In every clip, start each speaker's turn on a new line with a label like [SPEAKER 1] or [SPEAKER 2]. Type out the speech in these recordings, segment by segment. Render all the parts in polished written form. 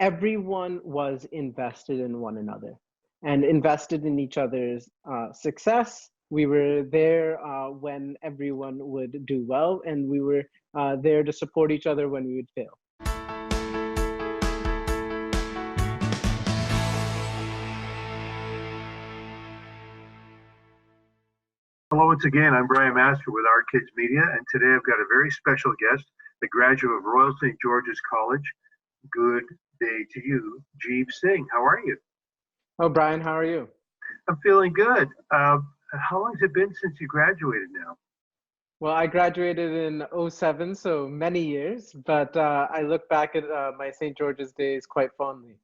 [SPEAKER 1] everyone was invested in one another and invested in each other's success. We were there when everyone would do well, and we were there to support each other when we would fail.
[SPEAKER 2] Hello once again, I'm Brian Master with Our Kids Media, and today I've got a very special guest, a graduate of Royal St. George's College. Good day to you, Jeev Singh. How are you?
[SPEAKER 1] Oh, Brian, how are you?
[SPEAKER 2] I'm feeling good. How long has it been since you graduated now?
[SPEAKER 1] Well, I graduated in '07, so many years, but I look back at my St. George's days quite fondly.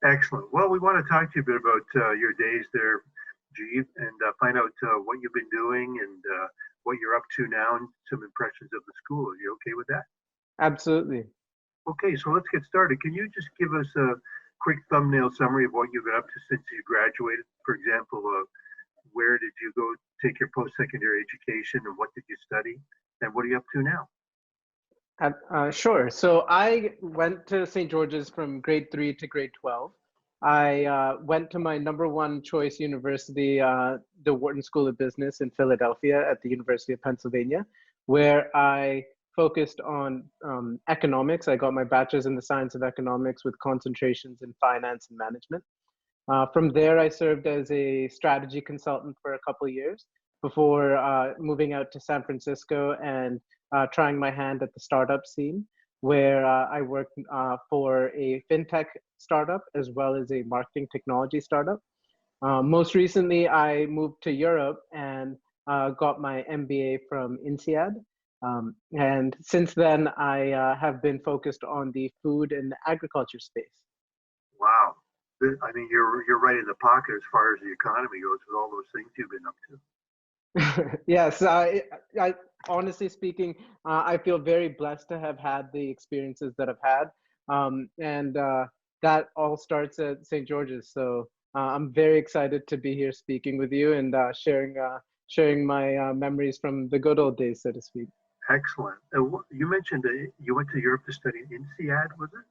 [SPEAKER 2] Excellent. Well, we want to talk to you a bit about your days there, Jeev, and find out what you've been doing and what you're up to now and some impressions of the school. Are you okay with that?
[SPEAKER 1] Absolutely.
[SPEAKER 2] Okay, so let's get started. Can you just give us a quick thumbnail summary of what you've been up to since you graduated? For example, where did you go take your post-secondary education and what did you study? And what are you up to now?
[SPEAKER 1] Sure. So I went to St. George's from grade 3 to grade 12. I went to my number one choice university, the Wharton School of Business in Philadelphia at the University of Pennsylvania, where I focused on economics. I got my bachelor's in the science of economics with concentrations in finance and management. From there, I served as a strategy consultant for a couple of years before moving out to San Francisco and trying my hand at the startup scene, where I worked for a fintech startup as well as a marketing technology startup. Most recently, I moved to Europe and got my MBA from INSEAD. And since then, I have been focused on the food and agriculture space.
[SPEAKER 2] Wow. I mean, you're right in the pocket as far as the economy goes with all those things you've been up to.
[SPEAKER 1] Yes, I honestly speaking, I feel very blessed to have had the experiences that I've had. And that all starts at St. George's. So I'm very excited to be here speaking with you and sharing my memories from the good old days, so to speak.
[SPEAKER 2] Excellent. You mentioned you went to Europe to study in INSEAD, was it?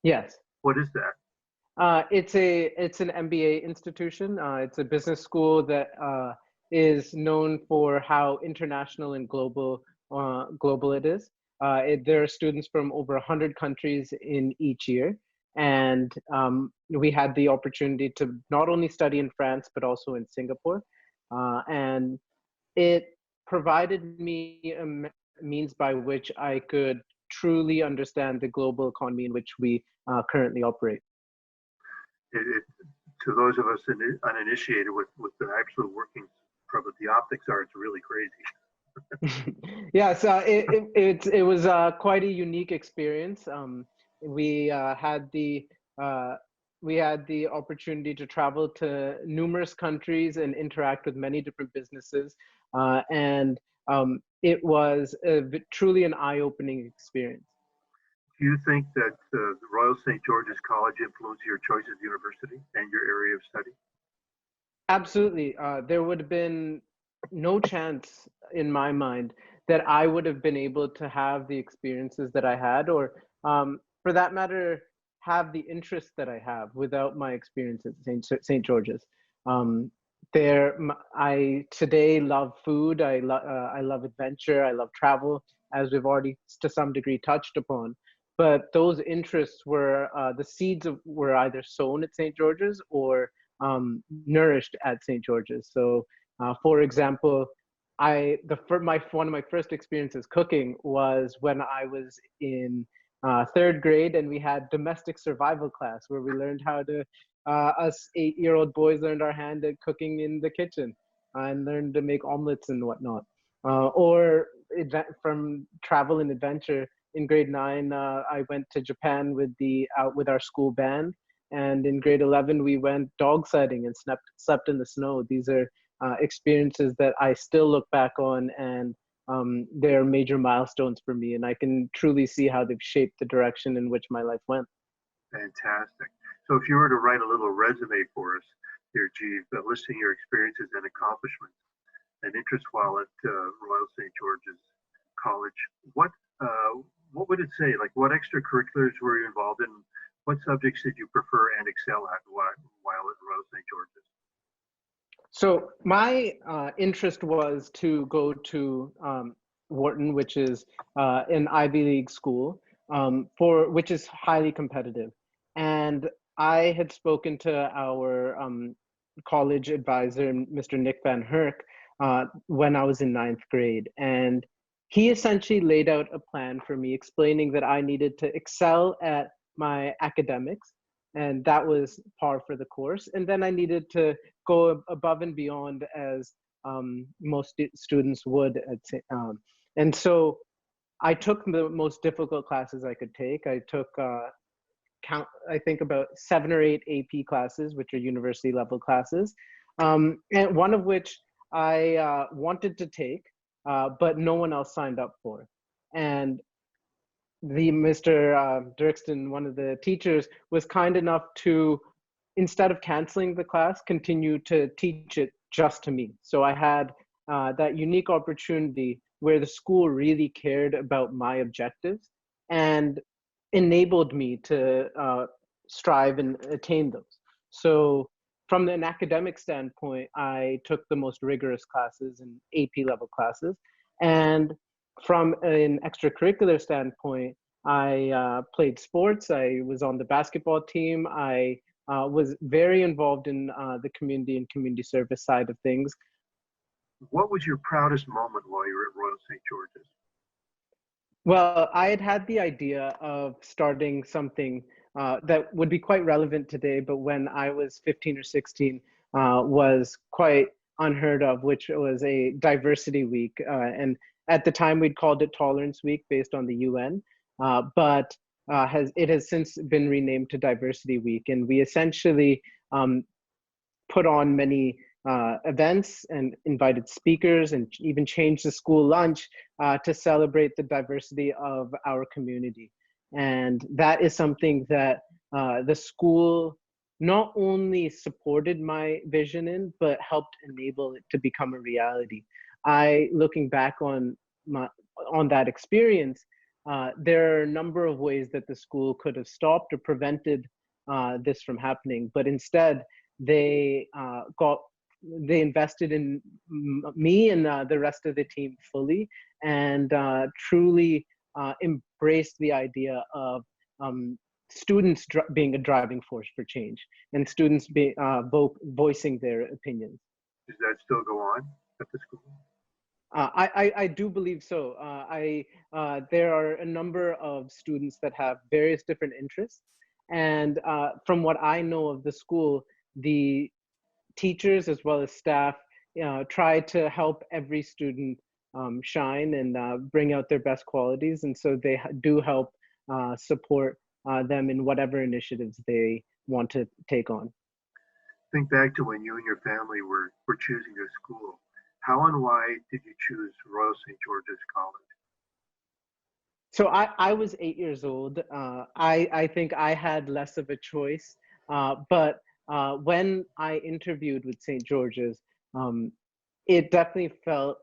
[SPEAKER 1] Yes.
[SPEAKER 2] What is that?
[SPEAKER 1] It's an MBA institution. It's a business school that is known for how international and global it is. There are students from over 100 countries in each year, and we had the opportunity to not only study in France but also in Singapore, and it provided me a means by which I could truly understand the global economy in which we currently operate.
[SPEAKER 2] To those of us uninitiated with the absolute workings of the optics are, it's really crazy.
[SPEAKER 1] Yes, it was quite a unique experience. We had the opportunity to travel to numerous countries and interact with many different businesses, and it was truly an eye-opening experience.
[SPEAKER 2] Do you think that the Royal St. George's College influenced your choice of university and your area of study?
[SPEAKER 1] Absolutely. There would have been no chance in my mind that I would have been able to have the experiences that I had, or for that matter, have the interests that I have without my experience at St. George's. I today love food. I love adventure. I love travel, as we've already to some degree touched upon. But those interests were the seeds were either sown at St. George's or nourished at St. George's. So, for example, one of my first experiences cooking was when I was in third grade, and we had domestic survival class where we learned how to us 8-year-old boys learned our hand at cooking in the kitchen and learned to make omelets and whatnot. Or from travel and adventure. In grade 9, I went to Japan with our school band, and in grade 11 we went dog sledding and slept in the snow. These are experiences that I still look back on, and they're major milestones for me, and I can truly see how they've shaped the direction in which my life went.
[SPEAKER 2] Fantastic. So if you were to write a little resume for us here, Jeev, listing your experiences and accomplishments and interests while at Royal St. George's College, what would it say? Like, what extracurriculars were you involved in What subjects did you prefer and excel at while at Royal St. George's?
[SPEAKER 1] So my interest was to go to Wharton, which is an Ivy League school, for which is highly competitive. And I had spoken to our college advisor, Mr. Nick Van Herk, when I was in ninth grade. And he essentially laid out a plan for me, explaining that I needed to excel at my academics, and that was par for the course. And then I needed to go above and beyond, as most students would. And so I took the most difficult classes I could take. I took I think about 7 or 8 AP classes, which are university level classes, and one of which I wanted to take, but no one else signed up for. And the Mr. Dirkston, one of the teachers, was kind enough to, instead of canceling the class, continue to teach it just to me. So I had that unique opportunity where the school really cared about my objectives and enabled me to strive and attain those. So from an academic standpoint, I took the most rigorous classes and AP level classes. And from an extracurricular standpoint, I played sports. I was on the basketball team. I was very involved in the community and community service side of things.
[SPEAKER 2] What was your proudest moment while you were at Royal St. George's?
[SPEAKER 1] Well, I had had the idea of starting something that would be quite relevant today, but when I was 15 or 16, was quite unheard of, which was a diversity week. And at the time, we'd called it Tolerance Week based on the UN, but it has since been renamed to Diversity Week. And we essentially put on many events and invited speakers, and even changed the school lunch to celebrate the diversity of our community. And that is something that the school not only supported my vision in, but helped enable it to become a reality. Looking back on that experience, there are a number of ways that the school could have stopped or prevented this from happening, but instead they invested in me and the rest of the team fully, and truly embraced the idea of students being a driving force for change, and students voicing their opinions.
[SPEAKER 2] Does that still go on at the school?
[SPEAKER 1] I do believe so. There are a number of students that have various different interests, and from what I know of the school, the teachers as well as staff try to help every student shine and bring out their best qualities. And so they do help support them in whatever initiatives they want to take on.
[SPEAKER 2] Think back to when you and your family were choosing a school. How and why did you choose Royal St. George's College?
[SPEAKER 1] So I was 8 years old. I think I had less of a choice, but when I interviewed with St. George's, it definitely felt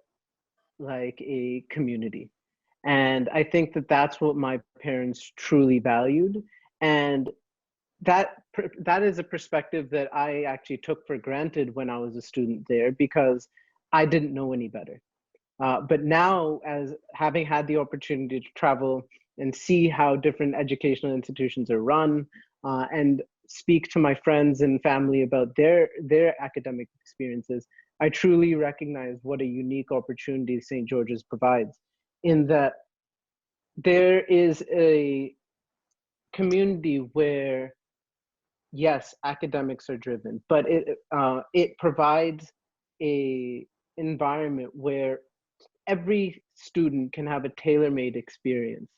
[SPEAKER 1] like a community. And I think that that's what my parents truly valued. And that is a perspective that I actually took for granted when I was a student there, because I didn't know any better. But now, as having had the opportunity to travel and see how different educational institutions are run, and speak to my friends and family about their academic experiences, I truly recognize what a unique opportunity St. George's provides, in that there is a community where, yes, academics are driven, but it provides a environment where every student can have a tailor-made experience,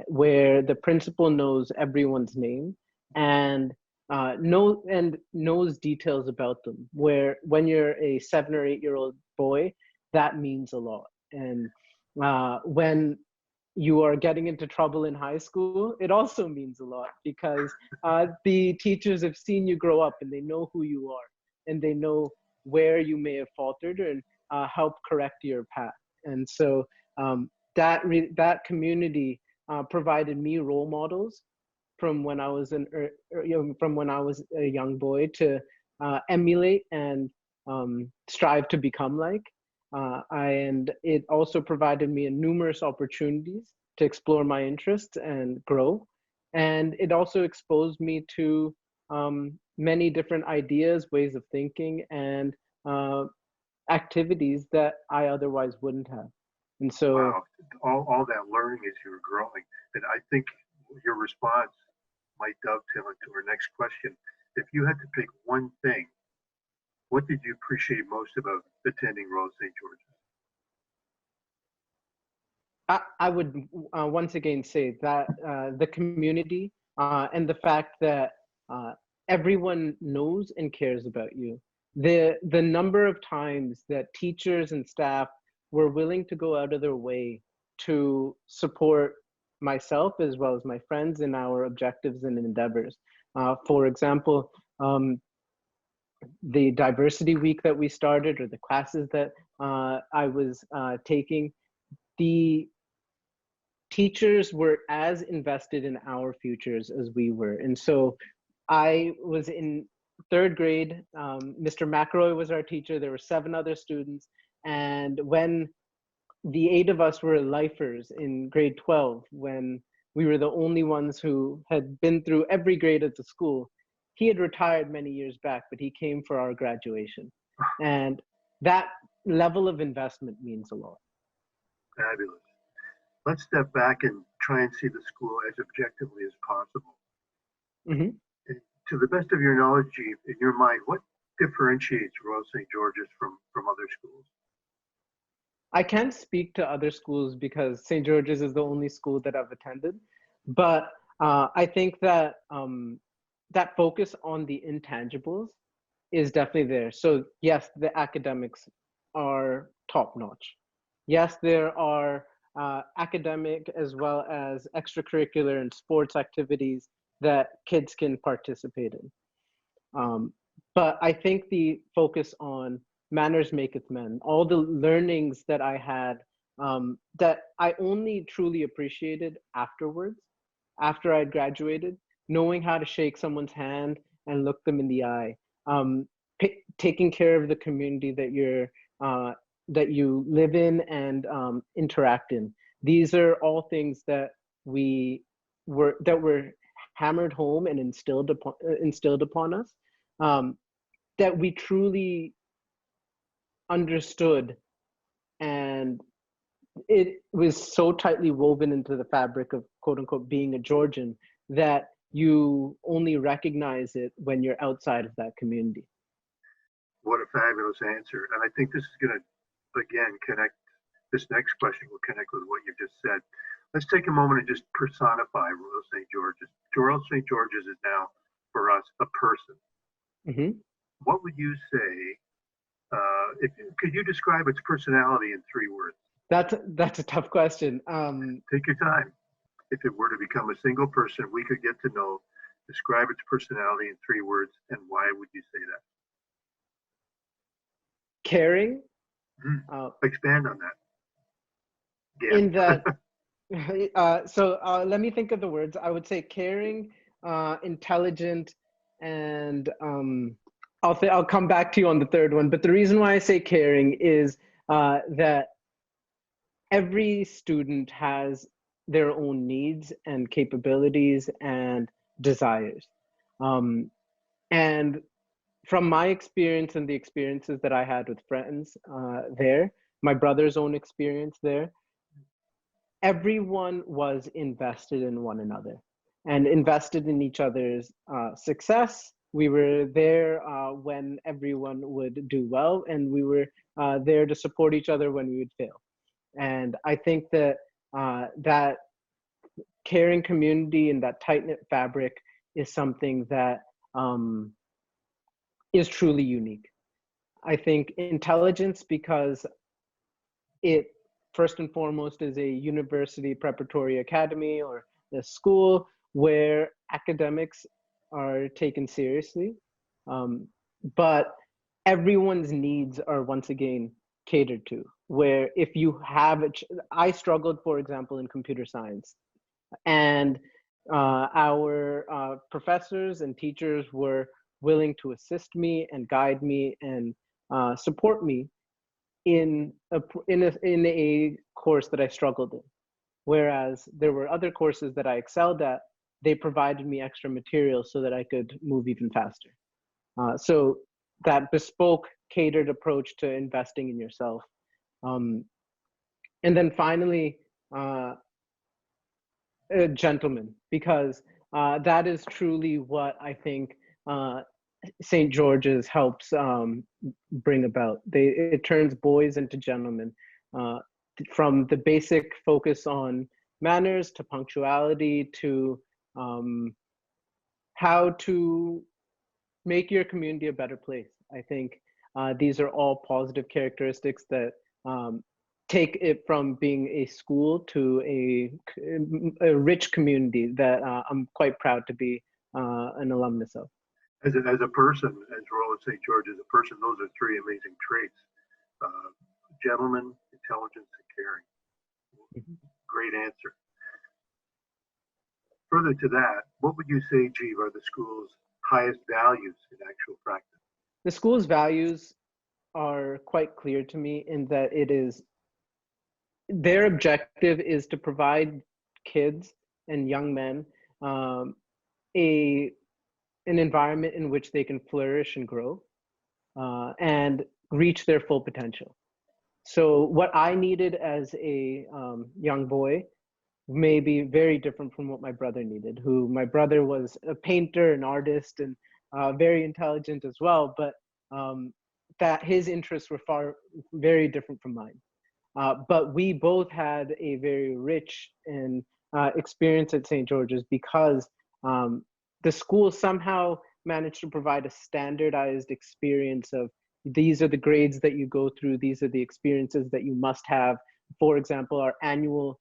[SPEAKER 1] where the principal knows everyone's name and knows details about them, where when you're a 7 or 8 year old boy, that means a lot. And when you are getting into trouble in high school, it also means a lot, because the teachers have seen you grow up and they know who you are, and they know where you may have faltered, and help correct your path. And so that community provided me role models from when I was from when I was a young boy to emulate and strive to become like. And it also provided me numerous opportunities to explore my interests and grow. And it also exposed me to many different ideas, ways of thinking, and activities that I otherwise wouldn't have. And so,
[SPEAKER 2] Wow, all that learning as you were growing. And I think your response might dovetail into our next question. If you had to pick one thing, what did you appreciate most about attending Royal St. George's?
[SPEAKER 1] I would once again say that the community and the fact that uh, everyone knows and cares about you. The number of times that teachers and staff were willing to go out of their way to support myself as well as my friends in our objectives and endeavors. For example, the diversity week that we started, or the classes that I was taking, the teachers were as invested in our futures as we were. And so I was in third grade. Mr. McElroy was our teacher. There were 7 other students. And when the 8 of us were lifers in grade 12, when we were the only ones who had been through every grade at the school, he had retired many years back, but he came for our graduation. And that level of investment means a lot.
[SPEAKER 2] Fabulous. Let's step back and try and see the school as objectively as possible.
[SPEAKER 1] Mm-hmm.
[SPEAKER 2] To the best of your knowledge, Jeev, in your mind, what differentiates Royal St. George's from other schools?
[SPEAKER 1] I can't speak to other schools because St. George's is the only school that I've attended, but I think that that focus on the intangibles is definitely there. So yes, the academics are top notch. Yes, there are academic as well as extracurricular and sports activities that kids can participate in. But I think the focus on manners maketh men, all the learnings that I had that I only truly appreciated afterwards, after I'd graduated, knowing how to shake someone's hand and look them in the eye, taking care of the community that you live in and interact in. These are all things that were hammered home and instilled upon us, that we truly understood, and it was so tightly woven into the fabric of quote unquote being a Georgian that you only recognize it when you're outside of that community.
[SPEAKER 2] What a fabulous answer. And I think this is going to, again, connect, this next question will connect with what you just said. Let's take a moment and just personify Royal St. George's. Royal St. George's is now, for us, a person.
[SPEAKER 1] Mm-hmm.
[SPEAKER 2] What would you say, could you describe its personality in 3 words?
[SPEAKER 1] That's a tough question.
[SPEAKER 2] Take your time. If it were to become a single person we could get to know, describe its personality in 3 words, and why would you say that?
[SPEAKER 1] Caring.
[SPEAKER 2] Expand on that. Yeah.
[SPEAKER 1] In that, so let me think of the words. I would say caring, intelligent, and I'll come back to you on the third one. But the reason why I say caring is that every student has their own needs and capabilities and desires. And from my experience and the experiences that I had with friends there, my brother's own experience there, everyone was invested in one another and invested in each other's success. We were there when everyone would do well, and we were there to support each other when we would fail. And I think that that caring community and that tight-knit fabric is something that is truly unique. I think intelligence, because it first and foremost is a university preparatory academy or a school where academics are taken seriously, but everyone's needs are once again catered to. Where if you have I struggled, for example, in computer science, and Our professors and teachers were willing to assist me and guide me and support me in a course that I struggled in. Whereas there were other courses that I excelled at, they provided me extra material so that I could move even faster. So that bespoke, catered approach to investing in yourself. Um, and then finally, a gentleman, because that is truly what I think St. George's helps bring about. It turns boys into gentlemen, uh, from the basic focus on manners to punctuality to um, how to make your community a better place. I think these are all positive characteristics that um, take it from being a school to a rich community that I'm quite proud to be an alumnus of.
[SPEAKER 2] As a person, as Royal St. George, as a person, those are three amazing traits. Uh, Gentleman, intelligence, and caring.
[SPEAKER 1] Mhm.
[SPEAKER 2] Great answer. Further to that, what would you say, Jeev, are the school's highest values in actual practice?
[SPEAKER 1] The school's values are quite clear to me in that it is their objective is to provide kids and young men um, a an environment in which they can flourish and grow and reach their full potential. So what I needed as a young boy may be very different from what my brother needed. Who my brother was a painter, an artist, and very intelligent as well, but that his interests were very different from mine. But we both had a very rich and experience at St. George's because um, the school somehow managed to provide a standardized experience of these are the grades that you go through, these are the experiences that you must have. For example, our annual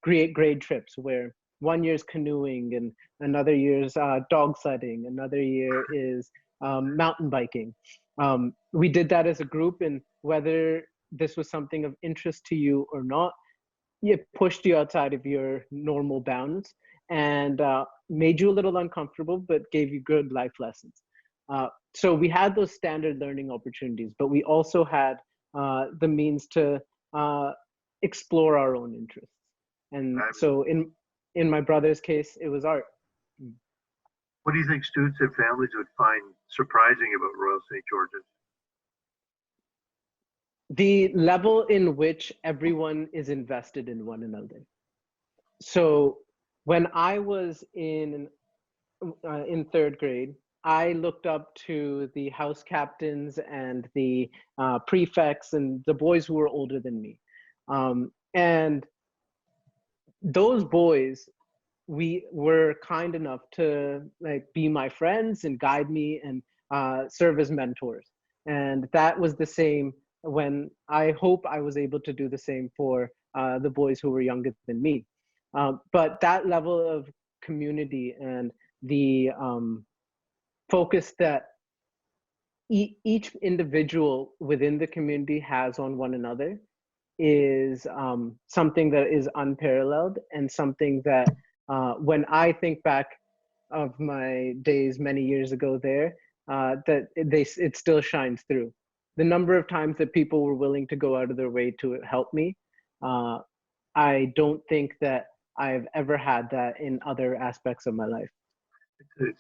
[SPEAKER 1] grade trips where one year's canoeing and another year's dog sledding, another year is mountain biking. We did that as a group, and whether this was something of interest to you or not, it pushed you outside of your normal bounds and made you a little uncomfortable, but gave you good life lessons. So we had those standard learning opportunities, but we also had the means to uh, explore our own interests. And so in my brother's case, it was art.
[SPEAKER 2] What do you think students and families would find surprising about Royal St. George's?
[SPEAKER 1] The level in which everyone is invested in one another. So when I was in third grade, I looked up to the house captains and the prefects and the boys who were older than me. And those boys, we were kind enough to like be my friends and guide me and serve as mentors. And that was the same when I hope I was able to do the same for the boys who were younger than me. But that level of community and the focus that each individual within the community has on one another is something that is unparalleled and something that when I think back of my days many years ago there, that it still shines through. The number of times that people were willing to go out of their way to help me, uh, I don't think that I've ever had that in other aspects of my life.
[SPEAKER 2] It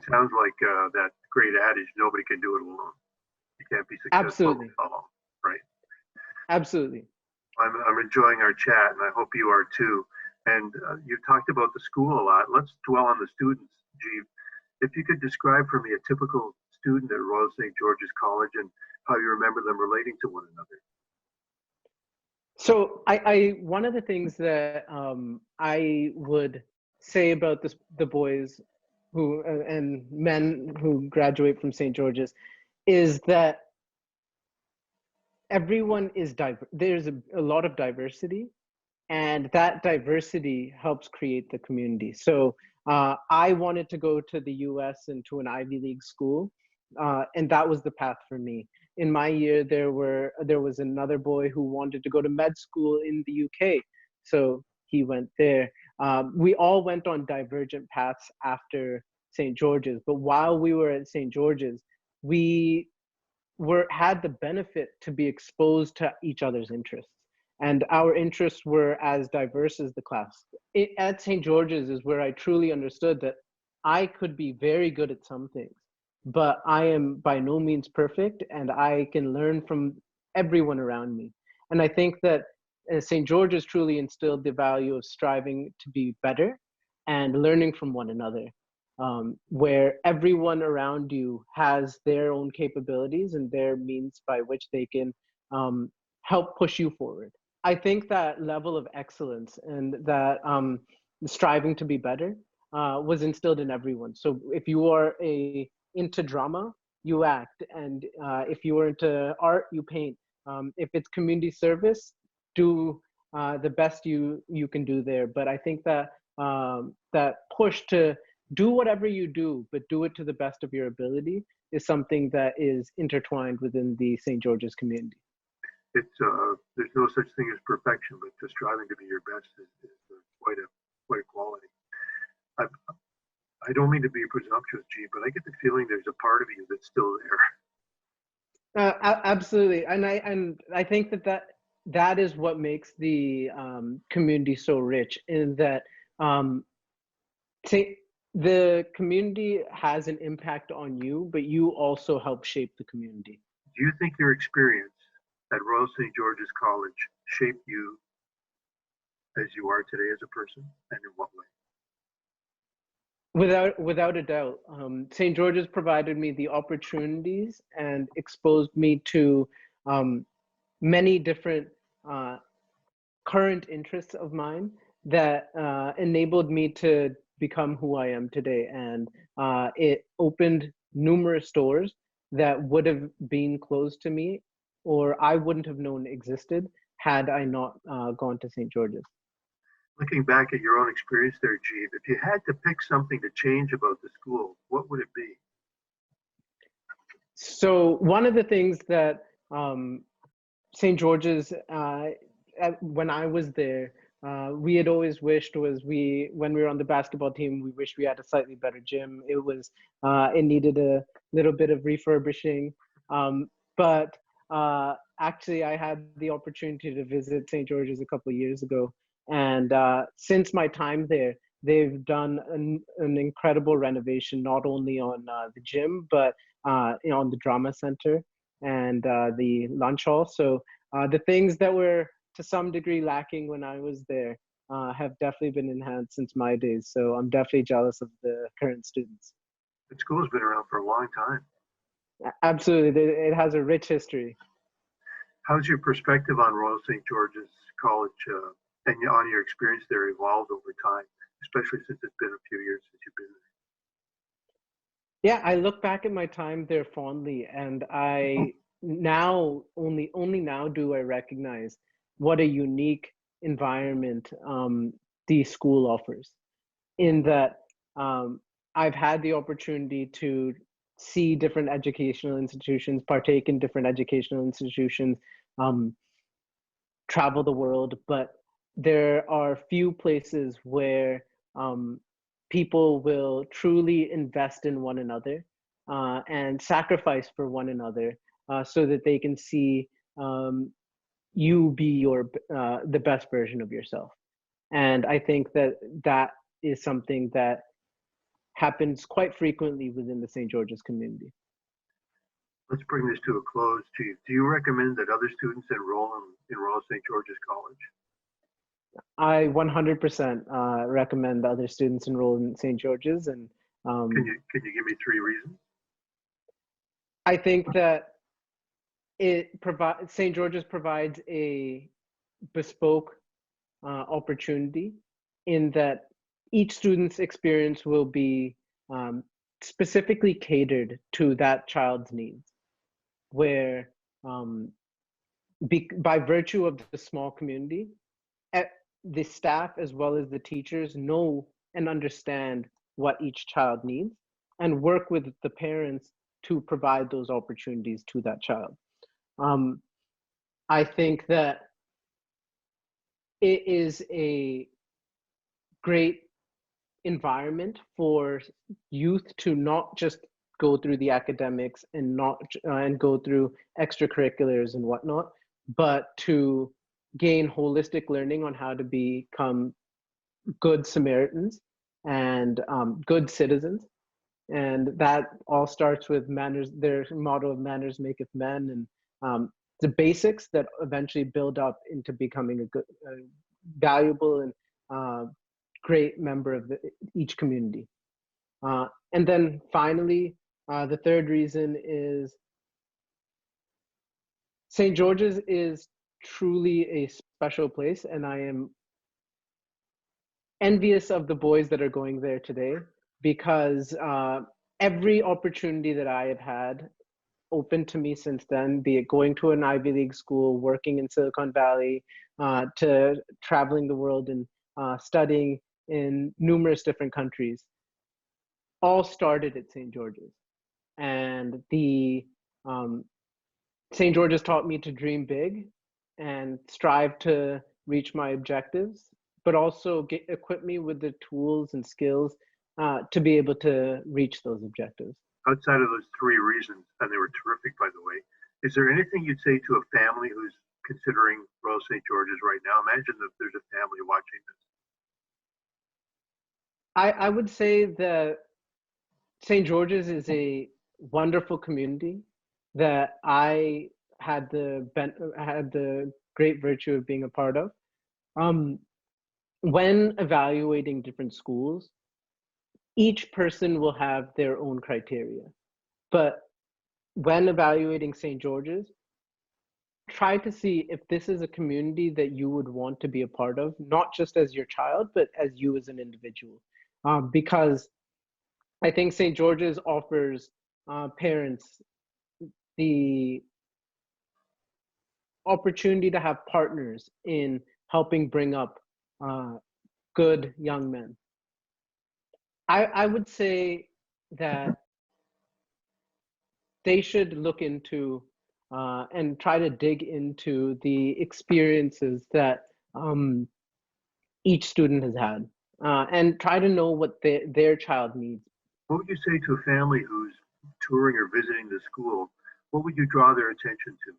[SPEAKER 2] sounds like that great adage, nobody can do it alone. You can't be successful
[SPEAKER 1] Absolutely.
[SPEAKER 2] alone, right?
[SPEAKER 1] Absolutely.
[SPEAKER 2] I'm enjoying our chat, and I hope you are too. And you talked about the school a lot. Let's dwell on the students, Jeev. If you could describe for me a typical student at Royal St. George's College and how you remember them relating to one another.
[SPEAKER 1] So I one of the things that I would say about the boys who and men who graduate from St. George's is that everyone is diverse. There's a lot of diversity, and that diversity helps create the community. So I wanted to go to the US and to an Ivy League school, and that was the path for me. In my year, there was another boy who wanted to go to med school in the UK, so he went there. We all went on divergent paths after St. George's, but while we were at St. George's, we had the benefit to be exposed to each other's interests. And our interests were as diverse as the class. At St. George's is where I truly understood that I could be very good at some things, but I am by no means perfect, and I can learn from everyone around me. And I think that St. George's truly instilled the value of striving to be better and learning from one another, where everyone around you has their own capabilities and their means by which they can help push you forward. I think that level of excellence and that striving to be better was instilled in everyone. So if you are into drama, you act, and if you are into art, you paint. If it's community service, do the best you can do there. But I think that that push to do whatever you do, but do it to the best of your ability is something that is intertwined within the St. George's community.
[SPEAKER 2] It's there's no such thing as perfection, but just striving to be your best is quite a quality. I don't mean to be presumptuous, G, but I get the feeling there's a part of you that's still there.
[SPEAKER 1] Absolutely, and I think that is what makes the community so rich, in that the community has an impact on you, but you also help shape the community.
[SPEAKER 2] Do you think your experience at Royal St. George's College shaped you as you are today as a person, and in what way?
[SPEAKER 1] Without a doubt, St. George's provided me the opportunities and exposed me to many different current interests of mine that enabled me to become who I am today. And it opened numerous doors that would have been closed to me, or I wouldn't have known existed had I not gone to St. George's.
[SPEAKER 2] Looking back at your own experience there, Jeev, if you had to pick something to change about the school, what would it be?
[SPEAKER 1] So one of the things that St. George's, when I was there, we had always wished was when we were on the basketball team, we wished we had a slightly better gym. It needed a little bit of refurbishing. But actually, I had the opportunity to visit St. George's a couple of years ago. And since my time there, they've done an incredible renovation, not only on the gym, but on the drama center and the lunch hall. So the things that were to some degree lacking when I was there have definitely been enhanced since my days. So I'm definitely jealous of the current students.
[SPEAKER 2] The school's been around for a long time.
[SPEAKER 1] Absolutely, it has a rich history.
[SPEAKER 2] How's your perspective on Royal St. George's College and on your experience there evolved over time, especially since it's been a few years since you've been there?
[SPEAKER 1] Yeah, I look back at my time there fondly, and I now only now do I recognize what a unique environment the school offers, in that I've had the opportunity to see different educational institutions, partake in different educational institutions, travel the world, but there are few places where people will truly invest in one another and sacrifice for one another so that they can see you be the best version of yourself. And I think that is something that happens quite frequently within the St. George's community.
[SPEAKER 2] Let's bring this to a close, Chief. Do you recommend that other students enroll in Royal St. George's College?
[SPEAKER 1] I 100% recommend other students enroll in St. George's. And
[SPEAKER 2] can you give me 3 reasons?
[SPEAKER 1] I think that St. George's provides a bespoke opportunity, in that each student's experience will be specifically catered to that child's needs, where by virtue of the small community, the staff as well as the teachers know and understand what each child needs and work with the parents to provide those opportunities to that child. I think that it is a great environment for youth to not just go through the academics and not and go through extracurriculars and whatnot, but to gain holistic learning on how to become good Samaritans and good citizens. And that all starts with manners. Their motto of manners maketh men, and the basics that eventually build up into becoming a good, valuable, and great member of each community. And then finally, the third reason is St. George's is truly a special place, and I am envious of the boys that are going there today, because every opportunity that I have had open to me since then, be it going to an Ivy League school, working in Silicon Valley, to traveling the world and studying in numerous different countries, all started at St. George's. And the St. George's taught me to dream big and strive to reach my objectives, but also equip me with the tools and skills to be able to reach those objectives.
[SPEAKER 2] Outside of those three reasons, and they were terrific, by the way, is there anything you'd say to a family who's considering Royal St. George's right now? Imagine that there's a family watching this.
[SPEAKER 1] I would say that St. George's is a wonderful community that I had the great virtue of being a part of. When evaluating different schools, each person will have their own criteria. But when evaluating St. George's, try to see if this is a community that you would want to be a part of, not just as your child, but as you as an individual. Because I think St. George's offers parents the opportunity to have partners in helping bring up good young men. I would say that they should look into and try to dig into the experiences that each student has had, and try to know what their child needs.
[SPEAKER 2] What would you say to a family who's touring or visiting the school? What would you draw their attention to?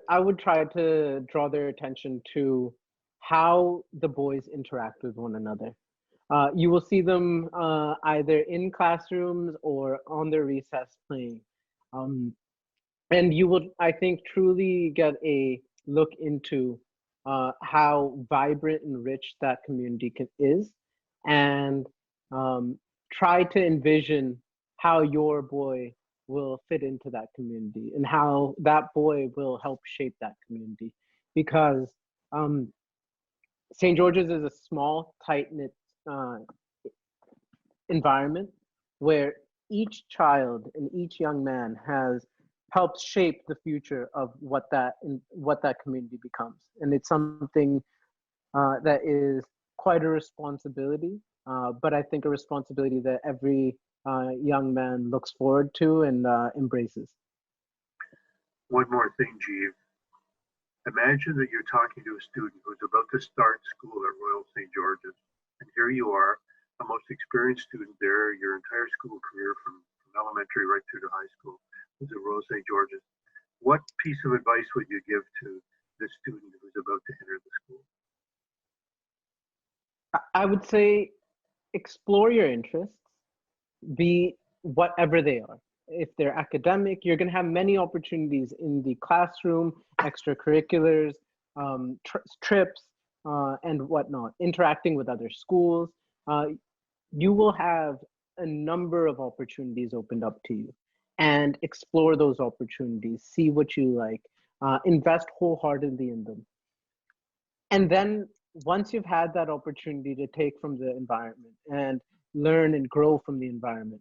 [SPEAKER 1] I would try to draw their attention to how the boys interact with one another. You will see them either in classrooms or on their recess playing. And you will, I think, truly get a look into how vibrant and rich that community is, and try to envision how your boy will fit into that community and how that boy will help shape that community. Because St. George's is a small, tight-knit environment where each child and each young man has helped shape the future of what that community becomes. And it's something that is quite a responsibility, but I think a responsibility that every young man looks forward to and embraces.
[SPEAKER 2] One more thing, Jeev. Imagine that you're talking to a student who's about to start school at Royal St. George's, and here you are, a most experienced student there, your entire school career from elementary right through to high school was at Royal St. George's. What piece of advice would you give to the student who's about to enter the school?
[SPEAKER 1] I would say explore your interests, be whatever they are. If they're academic, you're going to have many opportunities in the classroom, extracurriculars, trips, and whatnot, interacting with other schools. You will have a number of opportunities opened up to you, and explore those opportunities, see what you like, invest wholeheartedly in them. And then once you've had that opportunity to take from the environment and learn and grow from the environment,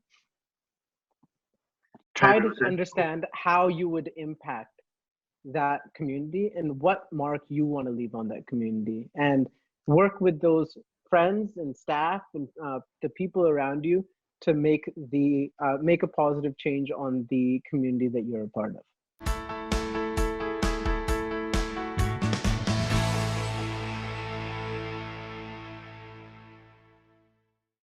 [SPEAKER 1] try to understand how you would impact that community and what mark you want to leave on that community, and work with those friends and staff and the people around you to make a positive change on the community that you're a part of.